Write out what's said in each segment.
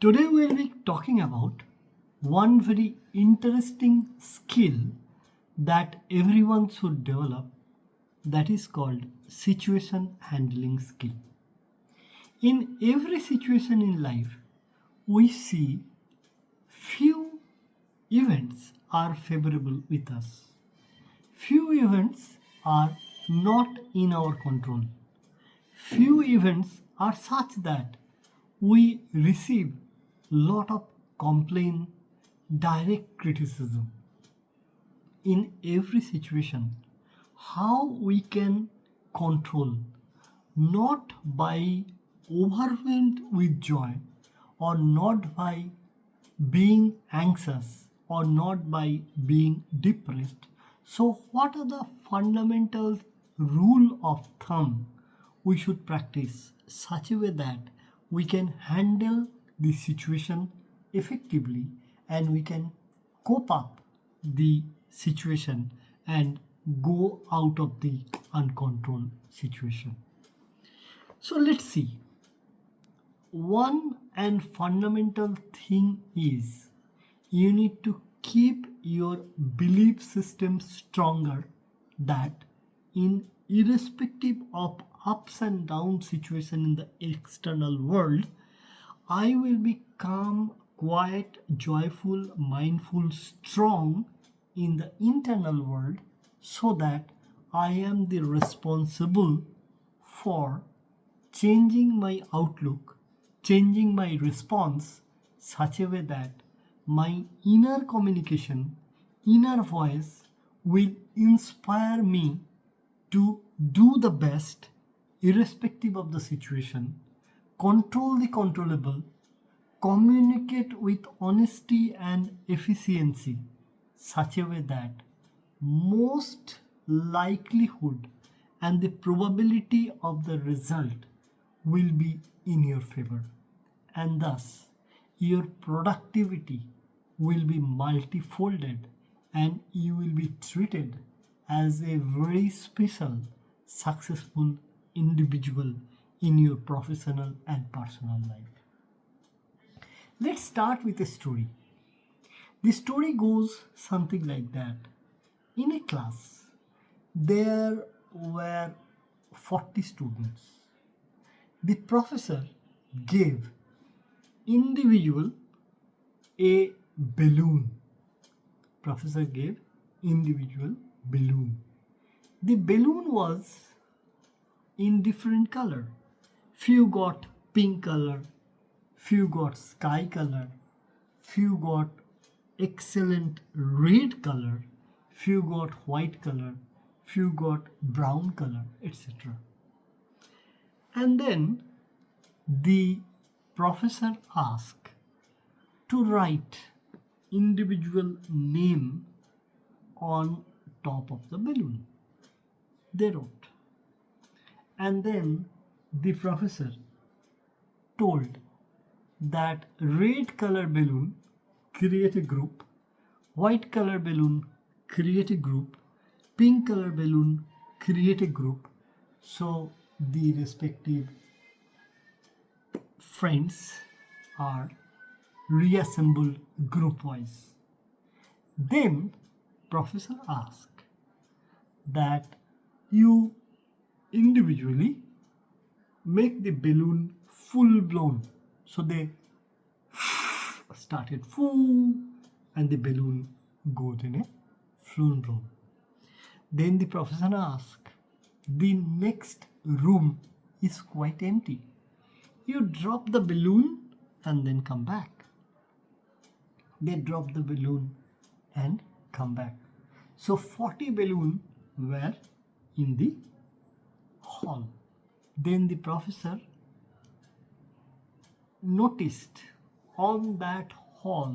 Today we'll be talking about one very interesting skill that everyone should develop, that is called situation handling skill. In every situation in life, we see few events are favorable with us. Few events are not in our control. Few events are such that we receive lot of complaint, direct criticism. In every situation, how we can control, not by overwhelmed with joy, or not by being anxious, or not by being depressed. So what are the fundamental rule of thumb we should practice such a way that we can handle the situation effectively, and we can cope up the situation and go out of the uncontrolled situation. So let's see. One and fundamental thing is you need to keep your belief system stronger, that in irrespective of ups and down situation in the external world, I will be calm, quiet, joyful, mindful, strong in the internal world, so that I am the responsible for changing my outlook, changing my response such a way that my inner communication, inner voice will inspire me to do the best irrespective of the situation, control the controllable, communicate with honesty and efficiency such a way that most likelihood and the probability of the result will be in your favor, and thus your productivity will be multifolded, and you will be treated as a very special successful individual in your professional and personal life. Let's start with a story. The story goes something like that. In a class, there were 40 students. The professor gave individual a balloon. Professor gave individual balloon. The balloon was in different color. Few got pink color, few got sky color, few got excellent red color, few got white color, few got brown color, etc. And then the professor asked to write individual name on top of the balloon. They wrote. And then the professor told that red color balloon create a group, white color balloon create a group, pink color balloon create a group. So the respective friends are reassembled group wise. Then professor asked that you individually make the balloon full blown. So they started full, and the balloon goes in a full blown. Then the professor asked, the next room is quite empty. You drop the balloon and then come back. They drop the balloon and come back. So 40 balloons were in the hall. Then the professor noticed on that hall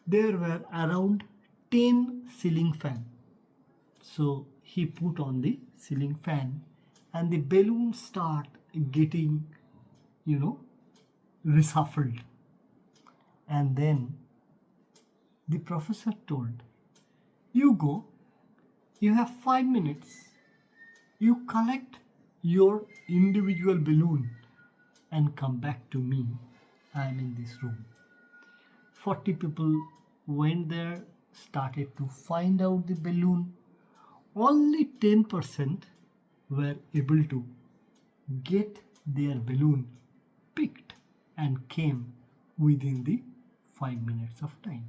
there were around 10 ceiling fan. So he put on the ceiling fan, and the balloons start getting, reshuffled. And then the professor told, you go, you have 5 minutes, you collect your individual balloon and come back to me. I am in this room. 40 people went there, started to find out the balloon. Only 10% were able to get their balloon picked and came within the 5 minutes of time.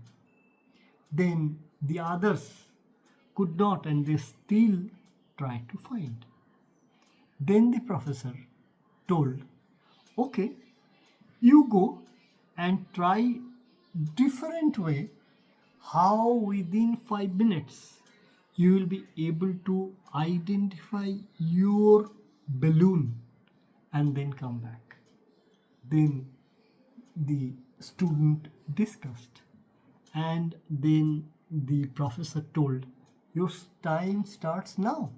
Then the others could not and they still tried to find. Then the professor told, okay, you go and try different way how within 5 minutes you will be able to identify your balloon and then come back. Then the student discussed and then the professor told, your time starts now.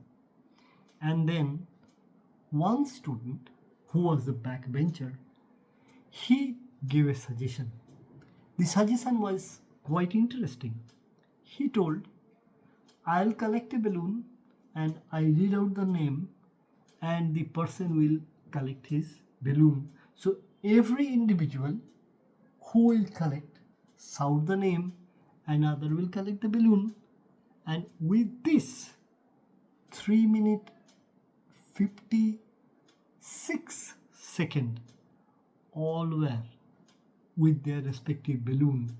And then one student who was the backbencher, he gave a suggestion. The suggestion was quite interesting. He told, I'll collect a balloon and I read out the name and the person will collect his balloon. So every individual who will collect, shout the name, another will collect the balloon, and with this 3 minute 56 second all were with their respective balloon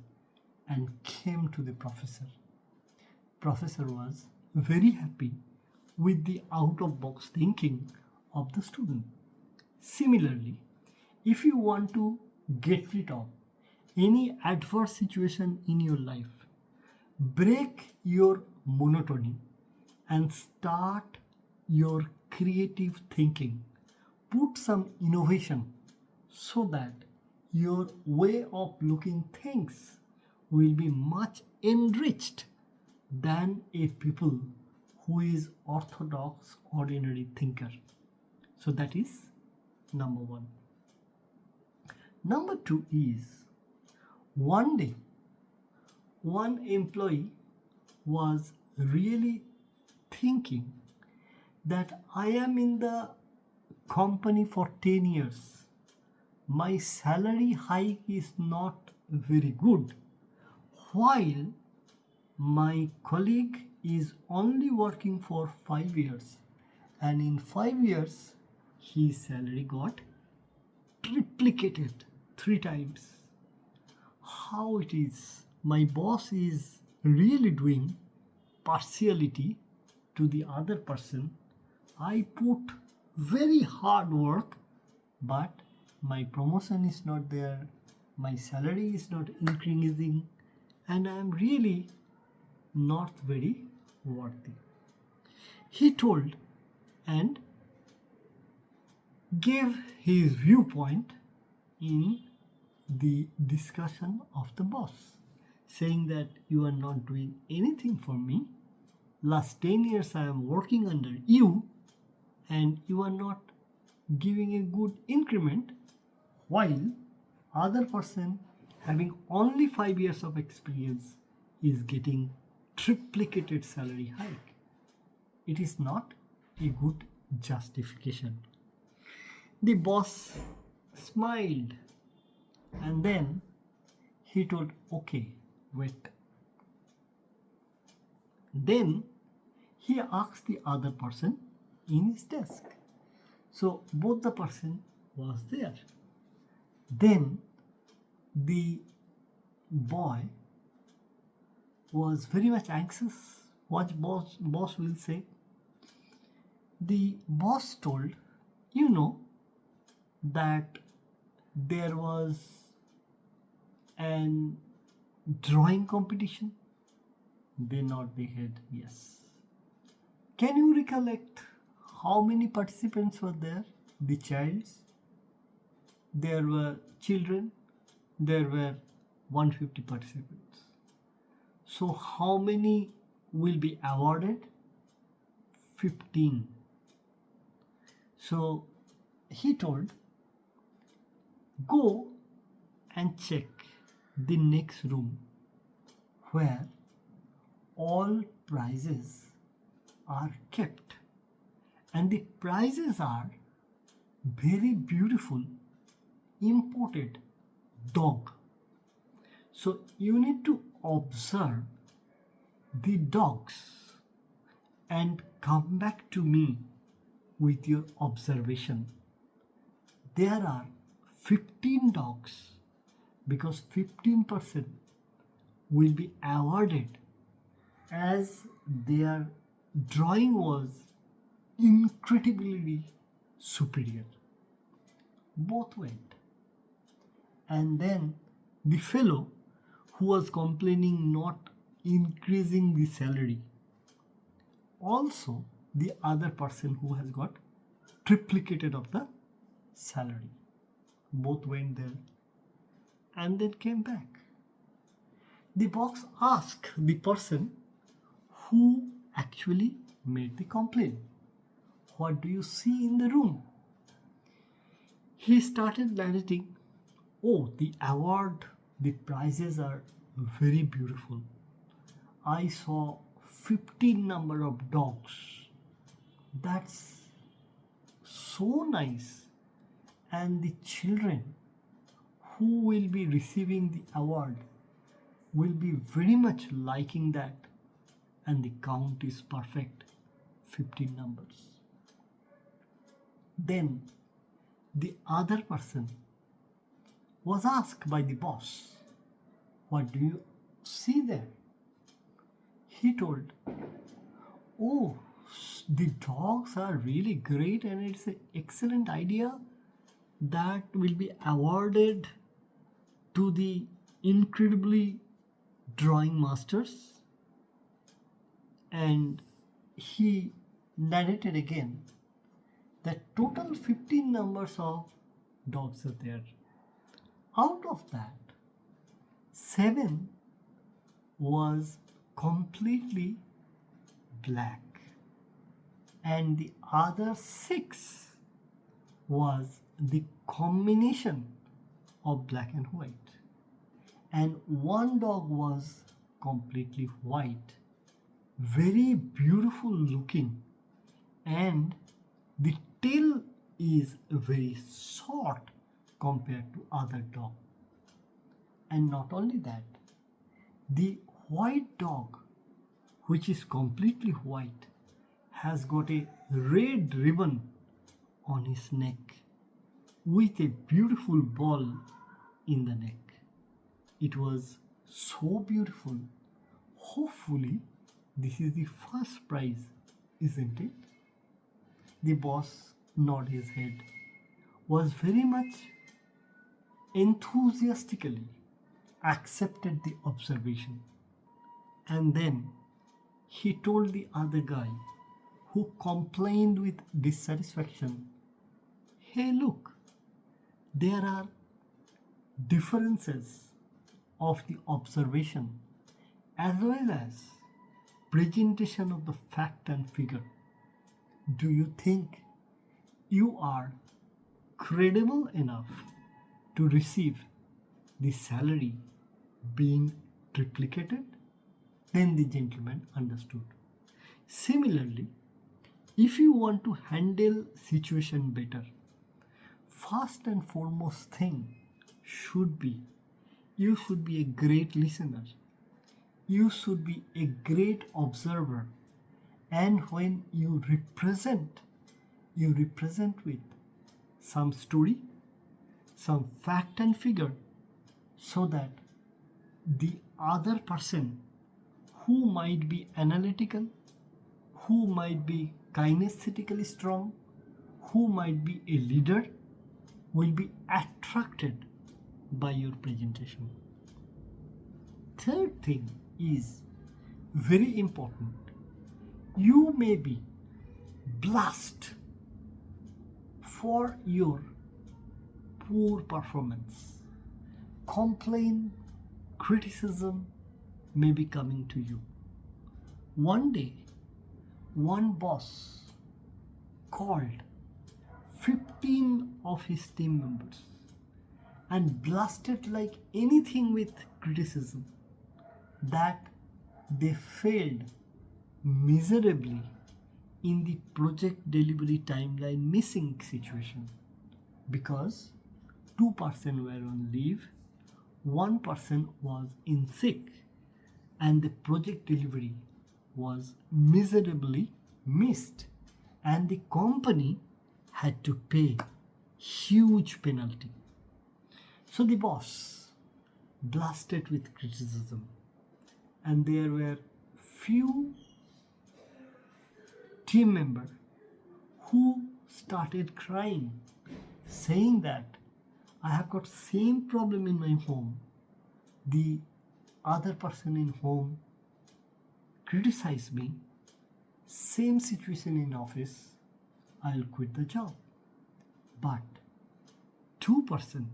and came to the professor. Professor was very happy with the out of box thinking of the student. Similarly, if you want to get rid of any adverse situation in your life, break your monotony and start your creative thinking. Put some innovation so that your way of looking things will be much enriched than a people who is orthodox ordinary thinker. So that is number one. Number two is, one day one employee was really thinking that I am in the company for 10 years. My salary hike is not very good, while my colleague is only working for 5 years, and in 5 years his salary got triplicated 3 times. How it is? My boss is really doing partiality to the other person. I put very hard work, but my promotion is not there, my salary is not increasing, and I am really not very worthy. He told and gave his viewpoint in the discussion of the boss, saying that you are not doing anything for me. Last 10 years I am working under you and you are not giving a good increment, while other person having only 5 years of experience is getting triplicated salary hike. It is not a good justification. The boss smiled and then he told, okay, wait. Then he asked the other person in his desk. So both the person was there. Then the boy was very much anxious what boss will say. The boss told, you know that there was an drawing competition. They nod their head, yes. Can you recollect how many participants were there? The childs. There were children. There were 150 participants. So how many will be awarded? 15. So he told, go and check the next room where all prizes are kept, and the prizes are very beautiful imported dog. So you need to observe the dogs and come back to me with your observation. There are 15 dogs because 15% will be awarded as their drawing was incredibly superior. Both went. And then the fellow who was complaining not increasing the salary, also the other person who has got triplicated of the salary. Both went there and then came back. The boss asked the person who actually made the complaint, "What do you see in the room?" He started narrating, "Oh, the award, the prizes are very beautiful. I saw 15 number of dogs. That's so nice. And the children who will be receiving the award will be very much liking that. And the count is perfect, 15 numbers." Then the other person was asked by the boss, "What do you see there?" He told, "Oh, the dogs are really great and it's an excellent idea that will be awarded to the incredibly drawing masters." And he narrated again that total 15 numbers of dogs are there. Out of that, 7 was completely black and the other 6 was the combination of black and white, and one dog was completely white, very beautiful looking, and the tail is very short compared to other dog. And not only that, the white dog, which is completely white, has got a red ribbon on his neck with a beautiful ball in the neck. It was so beautiful. Hopefully, this is the first prize, isn't it? The boss nodded his head, was very much enthusiastically accepted the observation, and then he told the other guy who complained with dissatisfaction, "Hey, look, there are differences of the observation as well as presentation of the fact and figure. Do you think you are credible enough to receive the salary being triplicated?" Then the gentleman understood. Similarly, if you want to handle situation better, first and foremost thing should be you should be a great listener. You should be a great observer. And when you represent with some story, some fact and figure, so that the other person who might be analytical, who might be kinesthetically strong, who might be a leader, will be attracted by your presentation. Third thing is very important. You may be blessed for your poor performance. Complaint, criticism may be coming to you. One day, one boss called 15 of his team members and blasted like anything with criticism that they failed miserably in the project delivery timeline missing situation because 2% were on leave one person was in sick and the project delivery was miserably missed, and the company had to pay huge penalty. So the boss blasted with criticism, and there were few team members who started crying, saying that I have got same problem in my home. The other person in home criticized me. Same situation in office. I'll quit the job. But 2%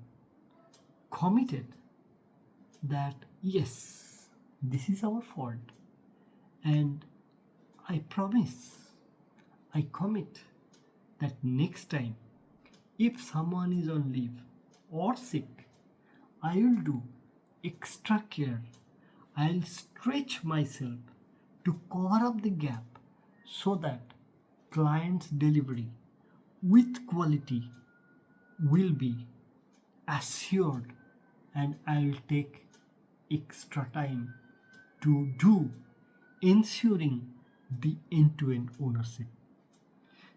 committed that yes, this is our fault, and I promise, I commit that next time if someone is on leave or sick, I will do extra care. I'll stretch myself to cover up the gap so that client's delivery with quality will be assured, and I'll take extra time to do ensuring the end-to-end ownership.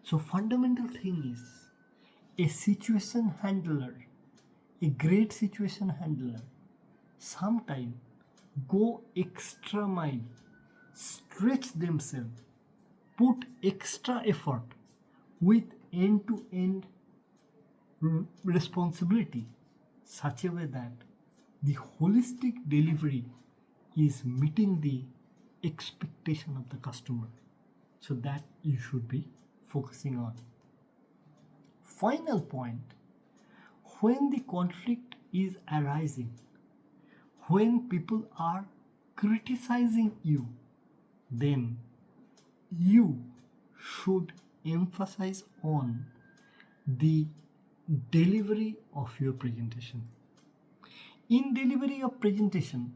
So fundamental thing is a situation handler, a great situation handler, sometime go extra mile, stretch themselves, put extra effort with end-to-end responsibility, such a way that the holistic delivery is meeting the expectation of the customer. So that you should be focusing on. Final point, when the conflict is arising, when people are criticizing you, then you should emphasize on the delivery of your presentation. In delivery of presentation,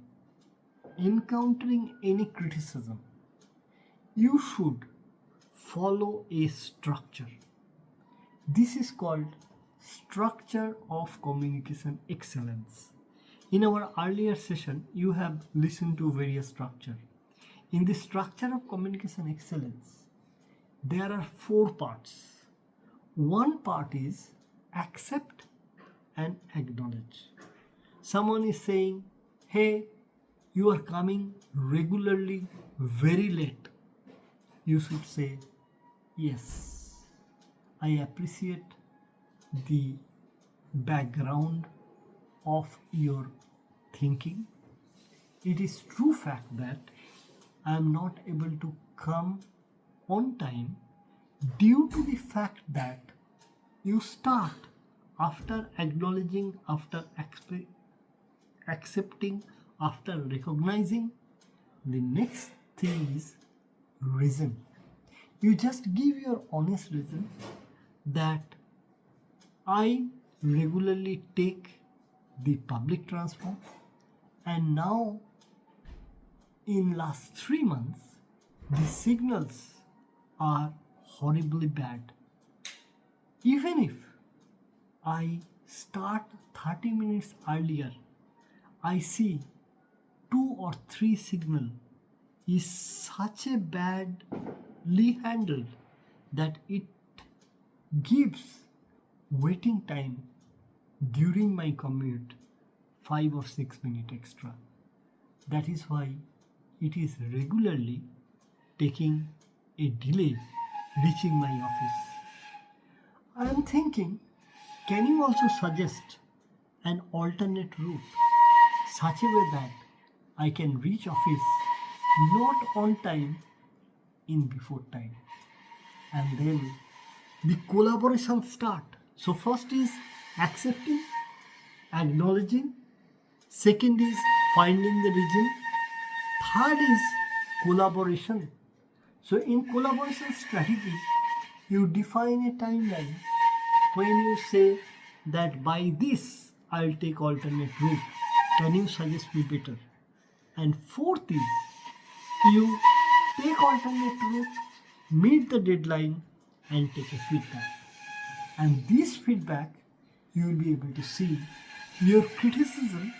encountering any criticism, you should follow a structure. This is called structure of communication excellence. In our earlier session, you have listened to various structure. In the structure of communication excellence, there are 4 parts. One part is accept and acknowledge. Someone is saying, hey, you are coming regularly very late. You should say, yes, I appreciate the background of your thinking. It is true fact that I am not able to come on time due to the fact that you start after acknowledging, after accepting, after recognizing. The next thing is reason. You just give your honest reason that I regularly take the public transport, and now in last 3 months the signals are horribly bad. Even if I start 30 minutes earlier, I see 2 or 3 signal is such a badly handled that it gives waiting time during my commute 5 or 6 minutes extra. That is why it is regularly taking a delay reaching my office. I am thinking, can you also suggest an alternate route such a way that I can reach office not on time, in before time? And then the collaboration start. So first is accepting, acknowledging. Second is finding the reason. Third is collaboration. So in collaboration strategy, you define a timeline when you say that by this I'll take alternate route. Can you suggest me better? And fourth is you take alternate route, meet the deadline, and take a feedback. And this feedback you will be able to see your criticism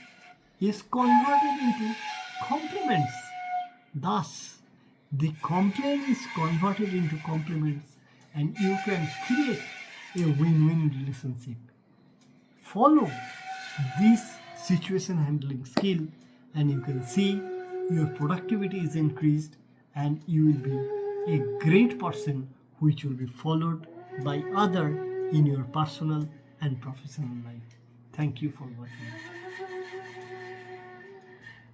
is converted into compliments. Thus, the complaint is converted into compliments and you can create a win-win relationship. Follow this situation handling skill and you can see your productivity is increased and you will be a great person which will be followed by other in your personal and professional life. Thank you for watching.